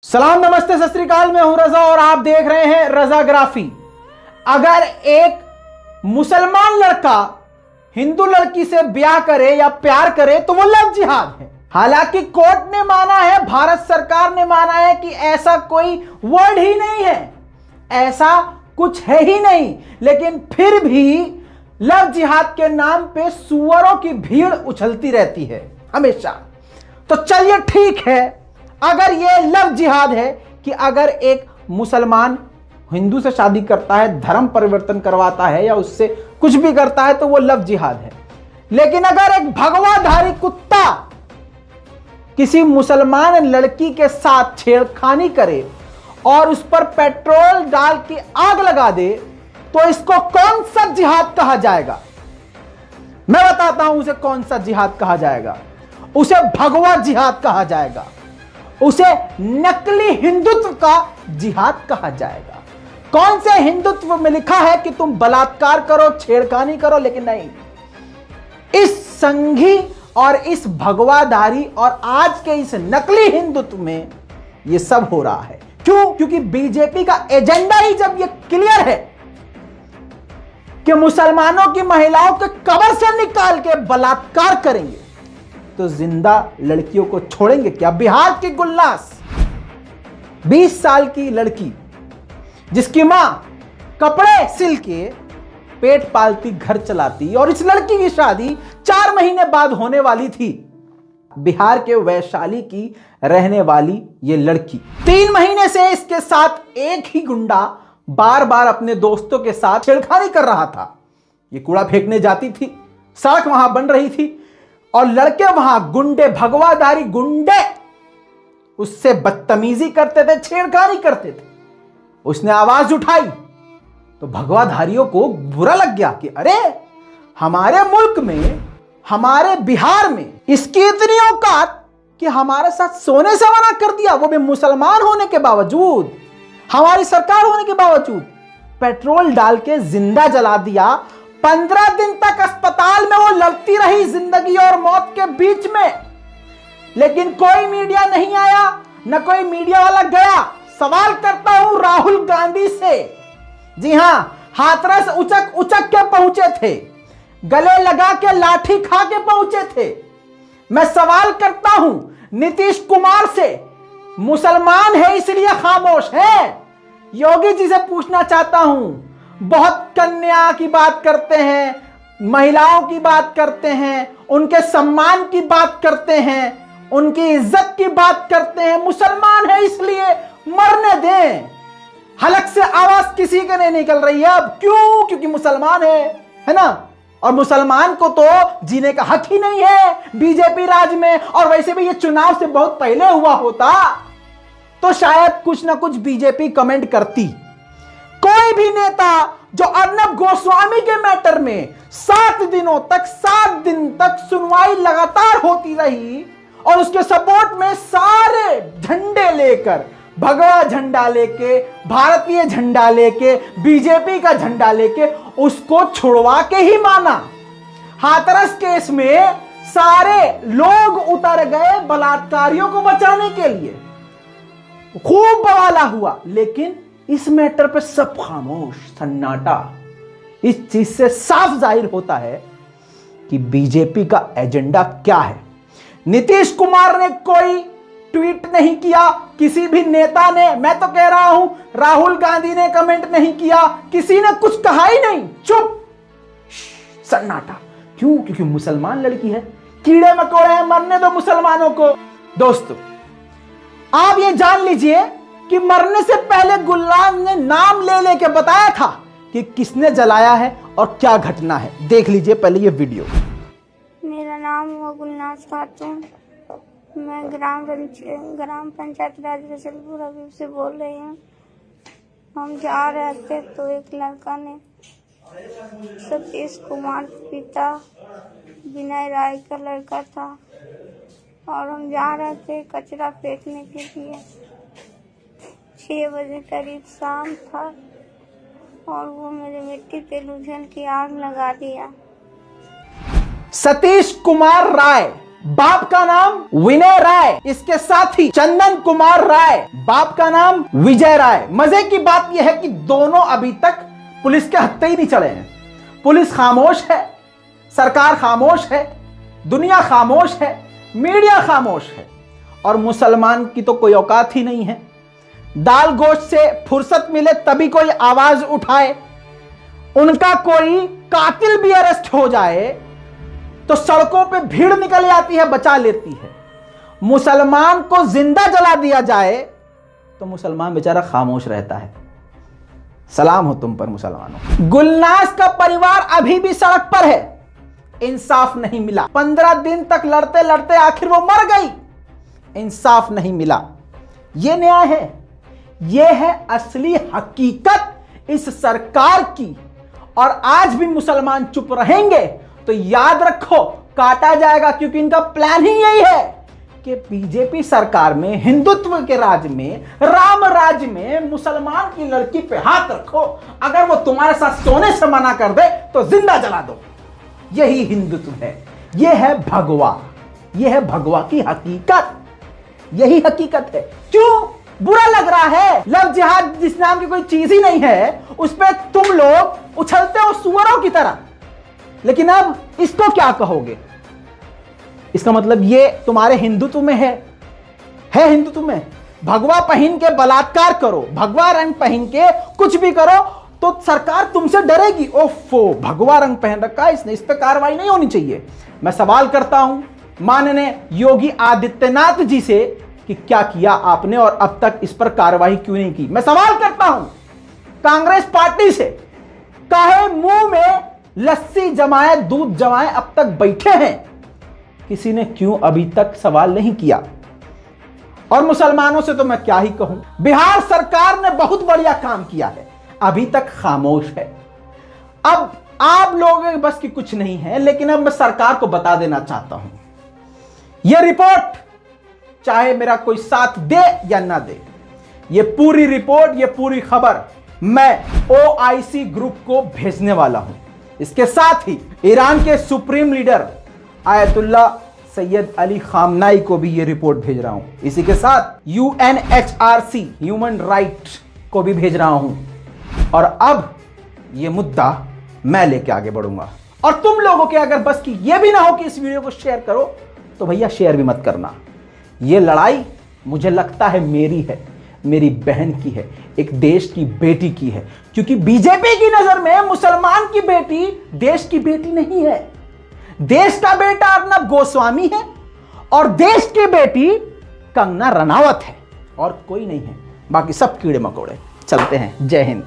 सलाम नमस्ते सत श्री अकाल। मैं हूं रजा और आप देख रहे हैं रजाग्राफी। अगर एक मुसलमान लड़का हिंदू लड़की से ब्याह करे या प्यार करे तो वो लव जिहाद है। हालांकि कोर्ट ने माना है, भारत सरकार ने माना है कि ऐसा कोई वर्ड ही नहीं है, ऐसा कुछ है ही नहीं, लेकिन फिर भी लव जिहाद के नाम पे सुअरों की भीड़ उछलती रहती है हमेशा। तो चलिए ठीक है, अगर ये लव जिहाद है कि अगर एक मुसलमान हिंदू से शादी करता है, धर्म परिवर्तन करवाता है या उससे कुछ भी करता है तो वो लव जिहाद है। लेकिन अगर एक भगवाधारी कुत्ता किसी मुसलमान लड़की के साथ छेड़खानी करे और उस पर पेट्रोल डाल के आग लगा दे तो इसको कौन सा जिहाद कहा जाएगा? मैं बताता हूं उसे कौन सा जिहाद कहा जाएगा। उसे भगवा जिहाद कहा जाएगा, उसे नकली हिंदुत्व का जिहाद कहा जाएगा। कौन से हिंदुत्व में लिखा है कि तुम बलात्कार करो, छेड़खानी करो, लेकिन नहीं, इस संघी और इस भगवाधारी और आज के इस नकली हिंदुत्व में यह सब हो रहा है। क्यों? क्योंकि बीजेपी का एजेंडा ही जब यह क्लियर है कि मुसलमानों की महिलाओं के कब्र से निकाल के बलात्कार करेंगे तो जिंदा लड़कियों को छोड़ेंगे क्या? बिहार की गुलनास 20 साल की लड़की जिसकी मां कपड़े सिल के पेट पालती, घर चलाती, और इस लड़की की शादी 4 महीने बाद होने वाली थी। बिहार के वैशाली की रहने वाली ये लड़की 3 महीने से इसके साथ एक ही गुंडा बार बार अपने दोस्तों के साथ छेड़खानी कर रहा था। ये कूड़ा फेंकने जाती थी, सड़क वहां बन रही थी और लड़के वहां गुंडे, भगवाधारी गुंडे उससे बदतमीजी करते थे, छेड़खानी करते थे। उसने आवाज उठाई तो भगवाधारियों को बुरा लग गया कि अरे, हमारे मुल्क में, हमारे बिहार में इसकी इतनी औकात कि हमारे साथ सोने से मना कर दिया, वो भी मुसलमान होने के बावजूद, हमारी सरकार होने के बावजूद। पेट्रोल डाल के जिंदा जला दिया। 15 दिन तक अस्पताल में वो लड़ती रही जिंदगी और मौत के बीच में, लेकिन कोई मीडिया नहीं आया, न कोई मीडिया वाला गया। सवाल करता हूं राहुल गांधी से। जी हां, हाथरस उचक उचक के पहुंचे थे, गले लगा के लाठी खा के पहुंचे थे। मैं सवाल करता हूं नीतीश कुमार से, मुसलमान है इसलिए खामोश है। योगी जी से पूछना चाहता हूं, बहुत कन्या की बात करते हैं, महिलाओं की बात करते हैं, उनके सम्मान की बात करते हैं, उनकी इज्जत की बात करते हैं, मुसलमान है इसलिए मरने दें। हलक से आवाज किसी के नहीं निकल रही है अब। क्यों? क्योंकि मुसलमान है ना, और मुसलमान को तो जीने का हक ही नहीं है बीजेपी राज में। और वैसे भी ये चुनाव से बहुत पहले हुआ होता तो शायद कुछ ना कुछ बीजेपी कमेंट करती। कोई भी नेता जो अर्नब गोस्वामी के मैटर में 7 दिन तक सुनवाई लगातार होती रही और उसके सपोर्ट में सारे झंडे लेकर, भगवा झंडा लेके, भारतीय झंडा लेके, बीजेपी का झंडा लेके उसको छुड़वा के ही माना। हाथरस केस में सारे लोग उतर गए बलात्कारियों को बचाने के लिए, खूब बवाला हुआ, लेकिन इस मैटर पे सब खामोश, सन्नाटा। इस चीज से साफ जाहिर होता है कि बीजेपी का एजेंडा क्या है। नीतीश कुमार ने कोई ट्वीट नहीं किया, किसी भी नेता ने, मैं तो कह रहा हूं राहुल गांधी ने कमेंट नहीं किया, किसी ने कुछ कहा ही नहीं, चुप, सन्नाटा। क्यों? क्योंकि मुसलमान लड़की है, कीड़े मकोड़े हैं, मरने दो मुसलमानों को। दोस्तों, आप ये जान लीजिए कि मरने से पहले गुलनाज ने नाम ले लेके बताया था कि किसने जलाया है और क्या घटना है। देख लीजिए पहले ये वीडियो। मेरा नाम हुआ गुलनाज खातून, मैं ग्राम पंचायत राज रसलपुर हबीब से बोल रही हूँ। हम जा रहे थे तो एक लड़का ने, सतीश कुमार पिता विनय राय का लड़का था, और हम जा रहे थे कचरा फेंकने के लिए। 6 बजे करीब शाम था और वो मेरे मिट्टी पे लूझन की आग लगा दिया। सतीश कुमार राय बाप का नाम विनय राय, इसके साथ ही चंदन कुमार राय, बाप का नाम विजय राय। मजे की बात यह है कि दोनों अभी तक पुलिस के हत्थे ही नहीं चढ़े हैं। पुलिस खामोश है, सरकार खामोश है, दुनिया खामोश है, मीडिया खामोश है, और मुसलमान की तो कोई औकात ही नहीं है। दाल गोश्त से फुर्सत मिले तभी कोई आवाज उठाए, उनका कोई कातिल भी अरेस्ट हो जाए तो सड़कों पे भीड़ निकल जाती है, बचा लेती है। मुसलमान को जिंदा जला दिया जाए तो मुसलमान बेचारा खामोश रहता है। सलाम हो तुम पर मुसलमानों। गुलनाज का परिवार अभी भी सड़क पर है, इंसाफ नहीं मिला। 15 दिन तक लड़ते लड़ते आखिर वो मर गई, इंसाफ नहीं मिला। यह न्याय है, यह है असली हकीकत इस सरकार की। और आज भी मुसलमान चुप रहेंगे तो याद रखो काटा जाएगा, क्योंकि इनका प्लान ही यही है कि बीजेपी सरकार में, हिंदुत्व के राज में, राम राज में मुसलमान की लड़की पे हाथ रखो, अगर वो तुम्हारे साथ सोने से मना कर दे तो जिंदा जला दो। यही हिंदुत्व है, यह है भगवा, यह है भगवा की हकीकत, यही हकीकत है। क्यों बुरा लग रहा है? लव जिहाद जिस नाम की कोई चीज ही नहीं है उस पर तुम लोग उछलते हो सुअरों की तरह। लेकिन अब इसको क्या कहोगे? इसका मतलब ये तुम्हारे हिंदुत्व में है हिंदुत्व में। भगवा पहन के बलात्कार करो, भगवा रंग पहन के कुछ भी करो तो सरकार तुमसे डरेगी। ओफो, भगवा रंग पहन रखा है इसने, इस पर कार्रवाई नहीं होनी चाहिए। मैं सवाल करता हूं माननीय योगी आदित्यनाथ जी से कि क्या किया आपने और अब तक इस पर कार्रवाई क्यों नहीं की। मैं सवाल करता हूं कांग्रेस पार्टी से, काहे मुंह में लस्सी जमाए दूध जमाए अब तक बैठे हैं, किसी ने क्यों अभी तक सवाल नहीं किया? और मुसलमानों से तो मैं क्या ही कहूं, बिहार सरकार ने बहुत बढ़िया काम किया है, अभी तक खामोश है। अब आप लोगों के बस की कुछ नहीं है, लेकिन अब मैं सरकार को बता देना चाहता हूं, यह रिपोर्ट चाहे मेरा कोई साथ दे या ना दे, यह पूरी रिपोर्ट, यह पूरी खबर मैं OIC ग्रुप को भेजने वाला हूं। इसके साथ ही ईरान के supreme leader ayatollah Syed Ali खामनाई को भी यह रिपोर्ट भेज रहा हूं। इसी के साथ UNHRC ह्यूमन राइट को भी भेज रहा हूं। और अब यह मुद्दा मैं लेके आगे बढ़ूंगा। और तुम लोगों के अगर बस की यह भी ना हो कि इस वीडियो को शेयर करो तो भैया शेयर भी मत करना। यह लड़ाई मुझे लगता है मेरी है, मेरी बहन की है, एक देश की बेटी की है। क्योंकि बीजेपी की नजर में मुसलमान की बेटी देश की बेटी नहीं है। देश का बेटा अर्नब गोस्वामी है और देश की बेटी कंगना रनावत है, और कोई नहीं है। बाकी सब कीड़े मकोड़े। चलते हैं, जय हिंद।